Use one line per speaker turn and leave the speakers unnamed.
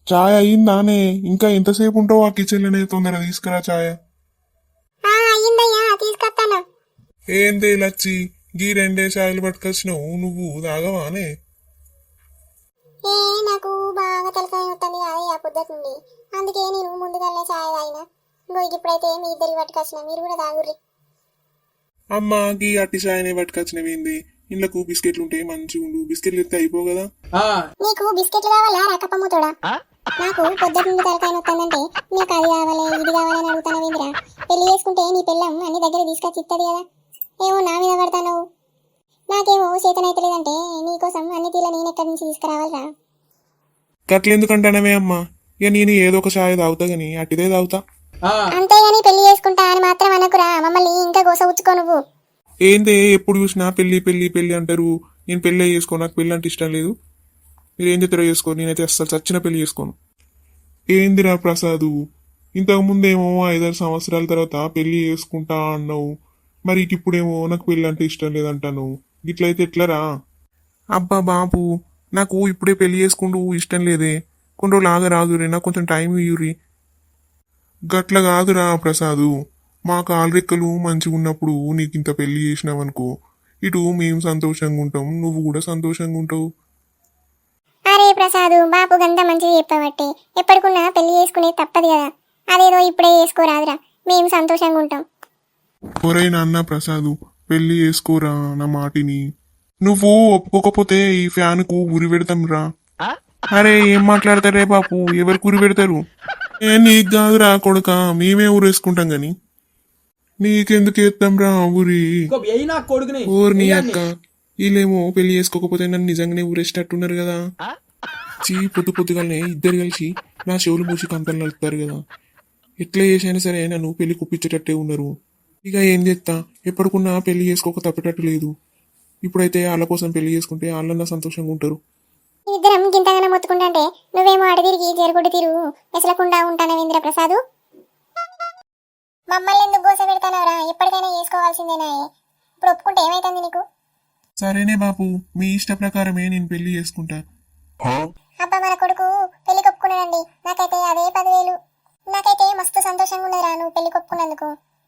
చాయ్ అయ్యిందానే? ఇంకా ఎంతసేపు ఉంటావు ఆ కిచెన్లోనే? తొందరగా తీసుకురా చాయ్.
అయ్యిందయ్యా, తీసుకొస్తాను.
ఏంది లచ్చి, గీ రెండే చాయలు పట్టుకొచ్చినావు, నువ్వు తాగవానే?
నాకు బాగా తలకాయ వస్తుంది అదే పొద్దుట నుండి, అందుకే నేను ముందుగానే ఛాయ్ తాగిన. ఇంకో ఇప్పుడైతే మీ ఇద్దరికి పట్టుకొచ్చిన, మీరు కూడా తాగుర్రి.
అమ్మా గీ అట్టి చాయనే పట్టుకొచ్చినవేంది? ఇండ్లకు బిస్కెట్లు ఉంటాయి, మంచిగా ఉండు. బిస్కెట్లు ఎత్తే అయిపో కదా.
నీకు బిస్కెట్లు కావాలా రాకప్పమ్మతోడా? నాకు పొద్దుట నుండి తలకాయ వస్తుందంటే నీకు అది కావాలి ఇది కావాలని అడుగుతానవేంద్రా? పెళ్లి చేసుకుంటే నీ పెళ్ళం అన్ని దగ్గర తీసుకొచ్చి ఇస్తుంది కదా, ఏమో నా మీద పడతావు. నాకేమో చేతనైతలేదంటే నీకోసం అన్ని తీల నేను ఎక్కడి నుంచి తీసుకురావాలిరా?
గట్లెందుకంటానవే అమ్మా? ఇక నేను ఏదో ఒక చాయ్ తాగుతా గాని అట్టిదే తాగుతా.
అంతేగాని పెళ్లి చేసుకుంటా అని మాత్రం అనకురా, మమ్మల్ని ఇంకా గోస నువ్వు.
ఏందే ఎప్పుడు చూసినా పెళ్లి పెళ్లి పెళ్లి అంటారు? నేను పెళ్ళి చేసుకోను, నాకు పెళ్ళి అంటే ఇష్టం లేదు. మీరు ఏం చెప్తారో చేసుకోను, నేనైతే అస్సలు చచ్చిన పెళ్లి చేసుకోను. ఏందిరా ప్రసాదు, ఇంతకుముందేమో 5-6 సంవత్సరాల తర్వాత పెళ్లి చేసుకుంటా అన్నావు, మరి ఇప్పుడేమో నాకు పెళ్ళి అంటే ఇష్టం లేదంటాను. గిట్లయితే ఎట్లరా? అబ్బా బాబు, నాకు ఇప్పుడే పెళ్లి చేసుకుంటూ ఇష్టం లేదే, కొన్ని రోజులు ఆగరాదురే, నాకు కొంచెం టైం ఇయ్యురి. గట్ల కాదురా ప్రసాదు, మా కాలరెక్కలు మంచిగా ఉన్నప్పుడు నీకు ఇంత పెళ్లి చేసినావనుకో, ఇటు మేము సంతోషంగా ఉంటాం, నువ్వు కూడా సంతోషంగా ఉంటావు.
అరే ప్రసాదు, బాపు గంత మంచిగా చెప్పబట్టే ఎప్పటికున్నా పెళ్లి చేసుకునే తప్పదు కదా, అదేదో ఇప్పుడే చేసుకోరాదురా, మేము సంతోషంగా ఉంటాం.
ఒరే నాన్న ప్రసాదు, పెళ్లి చేసుకోరా నా మాటిని. నువ్వు ఒప్పుకోకపోతే ఈ ఫ్యాన్కు ఉరి పెడతాం రా. అరే ఏం మాట్లాడతారే బాపు, ఎవరికి ఉరి పెడతారు? నీకు కాదురా కొడుక, మేమే ఊరేసుకుంటాం గాని నీకెందుకు ఎత్తాం రా ఊరి. ఊరు నీ అక్క, వీళ్ళేమో పెళ్లి చేసుకోకపోతే నన్ను నిజంగానే ఊరేసేటట్టున్నారు కదా. పొద్దు పొద్దుగానే ఇద్దరు కలిసి నా చెవులు మూసి కంతలు నలుపుతారు కదా. ఎట్లా చేసైనా సరే నన్ను పెళ్లి కుప్పించేటట్టే ఉన్నారు. ఇక ఏం చేస్తా, ఎప్పటికున్నా పెళ్లి చేసుకోక తప్పేటట్టు లేదు. ఇప్పుడైతే వాళ్ళ కోసం పెళ్లి చేసుకుంటే వాళ్ళన్నా సంతోషంగా ఉంటారు.
ఇద్దరం గింతగానే మొత్తుకుంటే నువ్వేమో అడవిరికి జరుగుడు తిరుగు వెసలకుండా ఉంటానవేంద్ర ప్రసాదు. మమ్మల్ని ఎందుకు గోస పెడతానవరా? ఎప్పటికైనా చేసుకోవాల్సిందేనా? ఇప్పుడు ఒప్పుకుంటే ఏమైతుంది నీకు?
సరేనే బాపు, మీ ఇష్ట ప్రకారమే నేను పెళ్లి చేసుకుంటా.
అబ్బా మన కొడుకు పెళ్లి కొప్పుకున్నాడండి, నాకైతే అదే 10,000. నాకైతే మస్తు సంతోషంగా ఉన్నదిరా నువ్వు పెళ్లి కొప్పుకున్నందుకు.